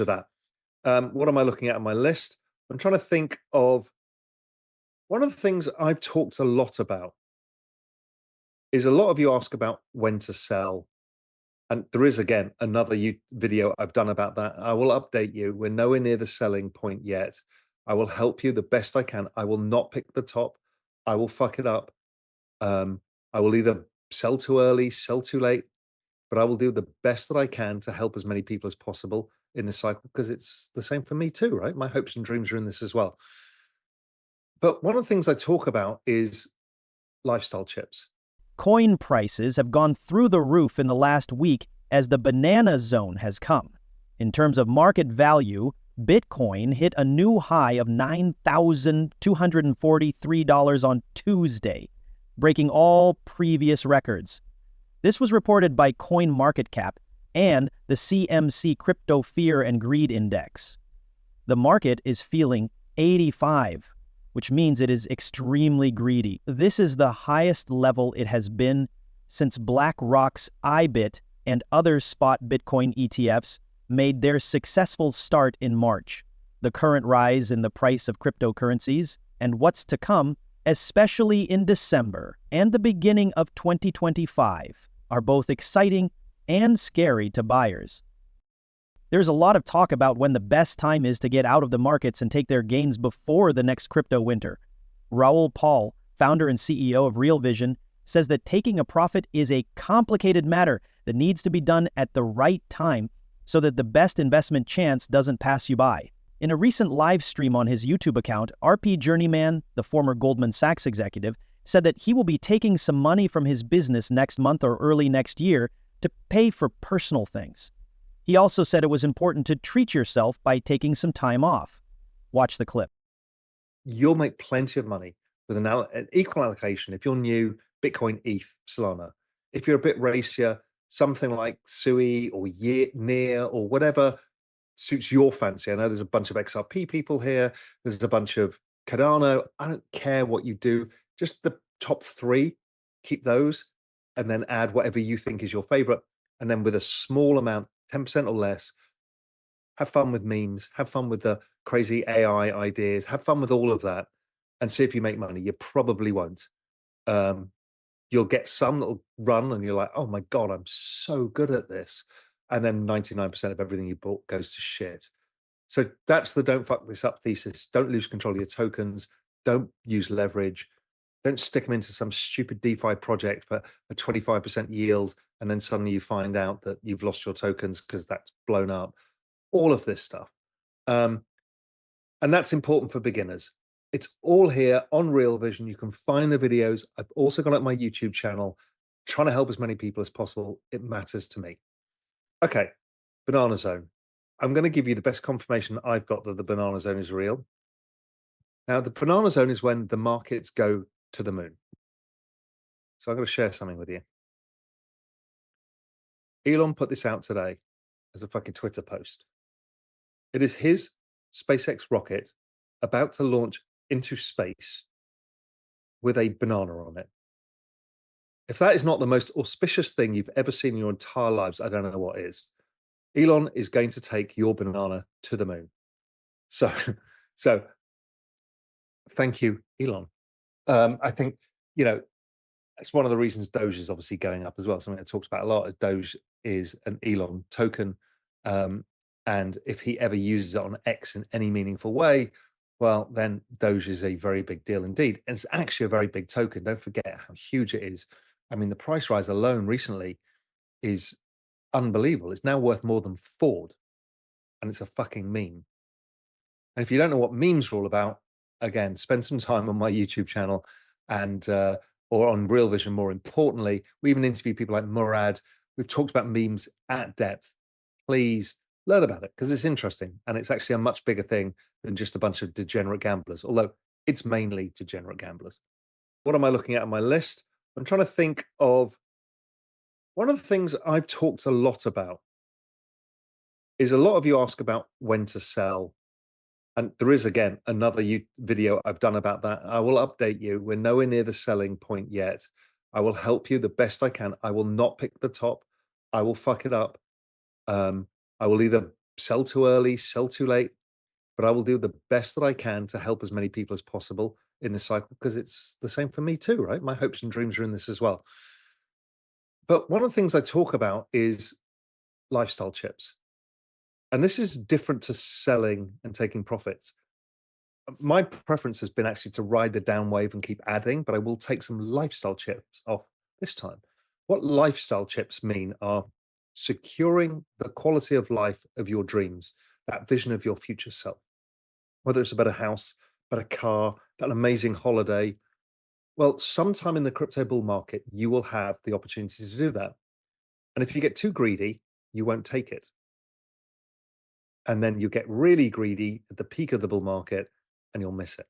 to that. What am I looking at on my list? I'm trying to think of one of the things I've talked a lot about is a lot of you ask about when to sell. And there is, again, another video I've done about that. I will update you. We're nowhere near the selling point yet. I will help you the best I can. I will not pick the top. I will fuck it up. I will either sell too early, sell too late, but I will do the best that I can to help as many people as possible in this cycle, because it's the same for me too, right? My hopes and dreams are in this as well. But one of the things I talk about is lifestyle chips. Coin prices have gone through the roof in the last week as the banana zone has come. In terms of market value, Bitcoin hit a new high of $9,243 on Tuesday, breaking all previous records. This was reported by CoinMarketCap and the CMC Crypto Fear and Greed Index. The market is feeling 85, which means it is extremely greedy. This is the highest level it has been since BlackRock's IBIT and other spot Bitcoin ETFs made their successful start in March. The current rise in the price of cryptocurrencies and what's to come, especially in December and the beginning of 2025, are both exciting and scary to buyers. There's a lot of talk about when the best time is to get out of the markets and take their gains before the next crypto winter. Raoul Pal, founder and CEO of Real Vision, says that taking a profit is a complicated matter that needs to be done at the right time so that the best investment chance doesn't pass you by. In a recent live stream on his YouTube account, RP Journeyman, the former Goldman Sachs executive, said that he will be taking some money from his business next month or early next year to pay for personal things. He also said it was important to treat yourself by taking some time off. Watch the clip. You'll make plenty of money with an equal allocation if you're new, Bitcoin, ETH, Solana. If you're a bit racier, something like Sui or Near or whatever suits your fancy. I know there's a bunch of XRP people here. There's a bunch of Cardano. I don't care what you do. Just the top three, keep those, and then add whatever you think is your favorite. And then with a small amount, 10% or less, have fun with memes, have fun with the crazy AI ideas, have fun with all of that, and see if you make money. You probably won't. You'll get some that'll run and you're like, oh my God, I'm so good at this. And then 99% of everything you bought goes to shit. So that's the don't fuck this up thesis. Don't lose control of your tokens. Don't use leverage. Don't stick them into some stupid DeFi project for a 25% yield, and then suddenly you find out that you've lost your tokens because that's blown up. All of this stuff. And that's important for beginners. It's all here on Real Vision. You can find the videos. I've also got it on my YouTube channel, trying to help as many people as possible. It matters to me. Okay, banana zone. I'm going to give you the best confirmation I've got that the banana zone is real. Now, the banana zone is when the markets go to the moon. So I'm going to share something with you. Elon put this out today as a fucking Twitter post. It is his SpaceX rocket about to launch into space with a banana on it. If that is not the most auspicious thing you've ever seen in your entire lives, I don't know what is. Elon is going to take your banana to the moon. So thank you, Elon. I think, it's one of the reasons Doge is obviously going up as well. Something that talks about a lot is Doge is an Elon token. And if he ever uses it on X in any meaningful way, well, then Doge is a very big deal indeed. And it's actually a very big token. Don't forget how huge it is. I mean, the price rise alone recently is unbelievable. It's now worth more than Ford. And it's a fucking meme. And if you don't know what memes are all about, again, spend some time on my YouTube channel and or on Real Vision, more importantly. We even interview people like Murad. We've talked about memes at depth. Please learn about it because it's interesting. And it's actually a much bigger thing than just a bunch of degenerate gamblers, although it's mainly degenerate gamblers. What am I looking at on my list? I'm trying to think of one of the things I've talked a lot about is a lot of you ask about when to sell. And there is, again, another video I've done about that. I will update you. We're nowhere near the selling point yet. I will help you the best I can. I will not pick the top. I will fuck it up. I will either sell too early, sell too late, but I will do the best that I can to help as many people as possible in this cycle because it's the same for me too, right? My hopes and dreams are in this as well. But one of the things I talk about is lifestyle chips. And this is different to selling and taking profits. My preference has been actually to ride the down wave and keep adding, but I will take some lifestyle chips off this time. What lifestyle chips mean are securing the quality of life of your dreams, that vision of your future self, whether it's a better house, better car, that amazing holiday. Well, sometime in the crypto bull market, you will have the opportunity to do that. And if you get too greedy, you won't take it. And then you get really greedy at the peak of the bull market and you'll miss it.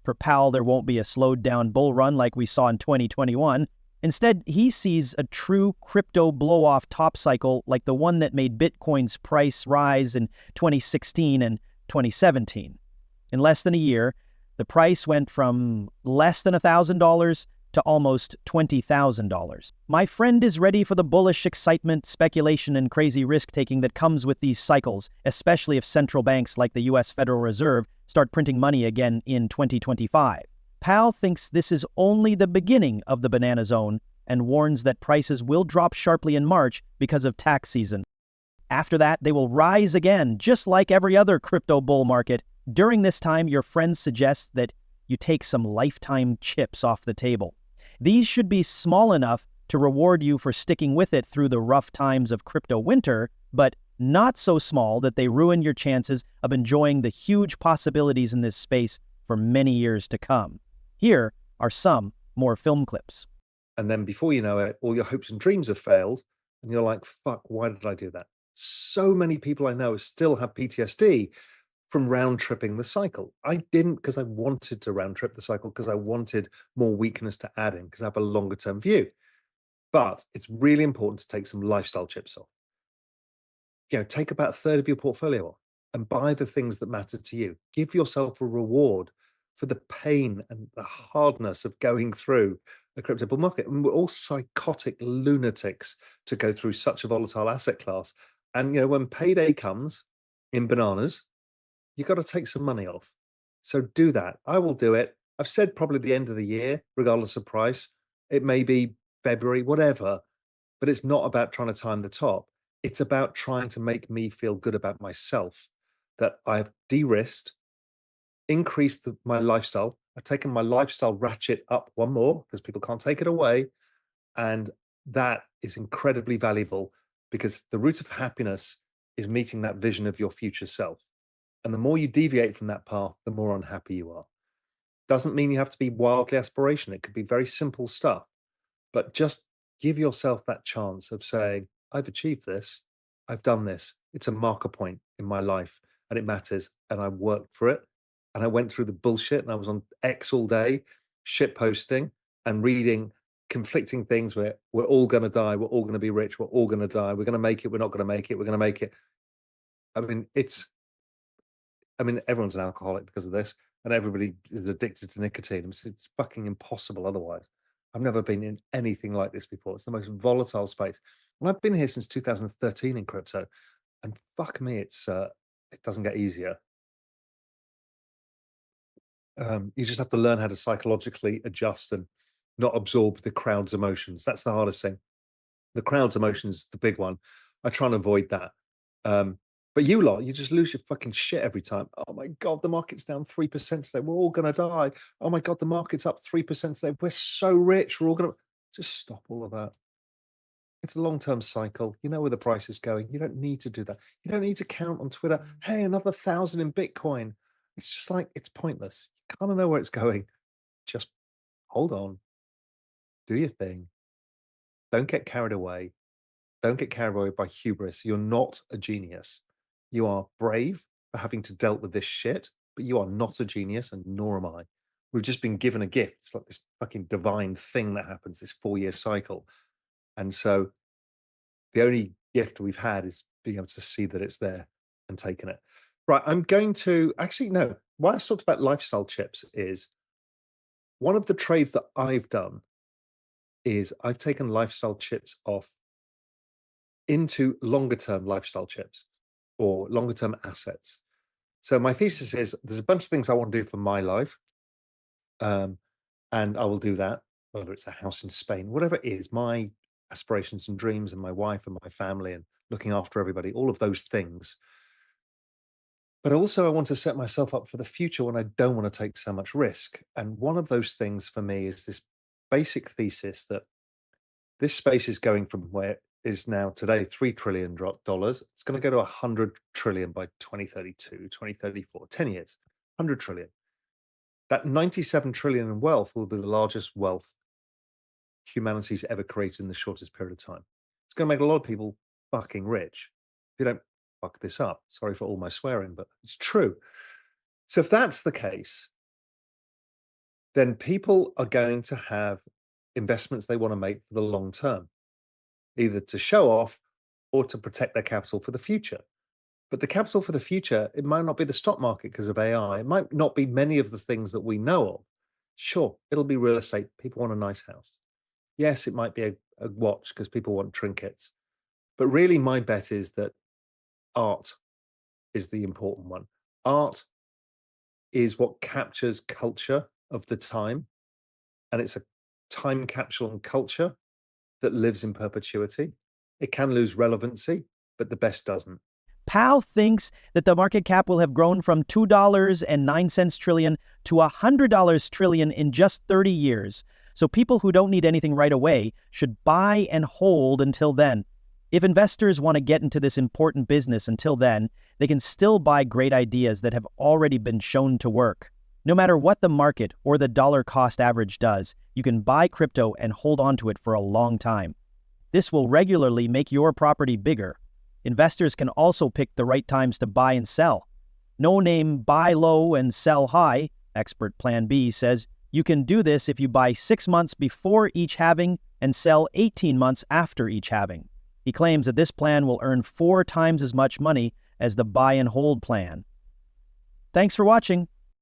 For Powell, there won't be a slowed down bull run like we saw in 2021. Instead, he sees a true crypto blow-off top cycle like the one that made Bitcoin's price rise in 2016 and 2017. In less than a year, the price went from less than $1,000 to almost $20,000. My friend is ready for the bullish excitement, speculation, and crazy risk-taking that comes with these cycles, especially if central banks like the US Federal Reserve start printing money again in 2025. Pal thinks this is only the beginning of the banana zone and warns that prices will drop sharply in March because of tax season. After that, they will rise again, just like every other crypto bull market. During this time, your friend suggests that you take some lifetime chips off the table. These should be small enough to reward you for sticking with it through the rough times of crypto winter, but not so small that they ruin your chances of enjoying the huge possibilities in this space for many years to come. Here are some more film clips. And then before you know it, all your hopes and dreams have failed. And you're like, fuck, why did I do that? So many people I know still have PTSD from round tripping the cycle. I didn't because I wanted to round trip the cycle because I wanted more weakness to add in because I have a longer term view. But it's really important to take some lifestyle chips off. Take about a third of your portfolio off and buy the things that matter to you. Give yourself a reward for the pain and the hardness of going through the crypto bull market. And we're all psychotic lunatics to go through such a volatile asset class. And when payday comes in bananas, you got to take some money off. So do that. I will do it. I've said probably the end of the year, regardless of price. It may be February, whatever, but it's not about trying to time the top. It's about trying to make me feel good about myself, that I've de-risked, increased my lifestyle. I've taken my lifestyle ratchet up one more because people can't take it away. And that is incredibly valuable because the root of happiness is meeting that vision of your future self. And the more you deviate from that path, the more unhappy you are. Doesn't mean you have to be wildly aspirational. It could be very simple stuff, but just give yourself that chance of saying, I've achieved this. I've done this. It's a marker point in my life and it matters. And I worked for it. And I went through the bullshit and I was on X all day, shit posting and reading conflicting things where we're all going to die. We're all going to be rich. We're all going to die. We're going to make it. We're not going to make it. We're going to make it. Everyone's an alcoholic because of this, and everybody is addicted to nicotine. It's fucking impossible otherwise. I've never been in anything like this before. It's the most volatile space. And I've been here since 2013 in crypto, and fuck me, it doesn't get easier. You just have to learn how to psychologically adjust and not absorb the crowd's emotions. That's the hardest thing. The crowd's emotions, the big one. I try and avoid that. But you lot, you just lose your fucking shit every time. Oh my God, the market's down 3% today. We're all going to die. Oh my God, the market's up 3% today. We're so rich. We're all going to just stop all of that. It's a long-term cycle. You know where the price is going. You don't need to do that. You don't need to count on Twitter. Hey, another 1,000 in Bitcoin. It's just like, it's pointless. You kind of know where it's going. Just hold on. Do your thing. Don't get carried away. Don't get carried away by hubris. You're not a genius. You are brave for having to dealt with this shit, but you are not a genius, and nor am I. We've just been given a gift. It's like this fucking divine thing that happens, this 4-year cycle. And so the only gift we've had is being able to see that it's there and taking it. Right, I'm going to actually no. Why I talked about lifestyle chips is one of the trades that I've done is I've taken lifestyle chips off into longer term lifestyle chips. or longer term assets. So my thesis is there's a bunch of things I want to do for my life. And I will do that, whether it's a house in Spain, whatever it is, my aspirations and dreams, and my wife and my family, and looking after everybody, all of those things. But also, I want to set myself up for the future when I don't want to take so much risk. And one of those things for me is this basic thesis that this space is going from where it is now today, $3 trillion. It's going to go to 100 trillion by 2032, 2034, 10 years, 100 trillion. That 97 trillion in wealth will be the largest wealth humanity's ever created in the shortest period of time. It's going to make a lot of people fucking rich. If you don't fuck this up, sorry for all my swearing, but it's true. So if that's the case, then people are going to have investments they want to make for the long term, either to show off or to protect their capital for the future. But the capital for the future, it might not be the stock market because of AI. It might not be many of the things that we know of. Sure, it'll be real estate. People want a nice house. Yes, it might be a watch because people want trinkets. But really, my bet is that art is the important one. Art is what captures culture of the time. And it's a time capsule and culture that lives in perpetuity. It can lose relevancy, but the best doesn't. Pal thinks that the market cap will have grown from $2.09 trillion to $100 trillion in just 30 years. So people who don't need anything right away should buy and hold until then. If investors want to get into this important business until then, they can still buy great ideas that have already been shown to work. No matter what the market or the dollar cost average does, you can buy crypto and hold on to it for a long time. This will regularly make your property bigger. Investors can also pick the right times to buy and sell. No-name buy low and sell high, expert Plan B, says you can do this if you buy 6 months before each halving and sell 18 months after each halving. He claims that this plan will earn 4 times as much money as the buy and hold plan. Thanks for watching.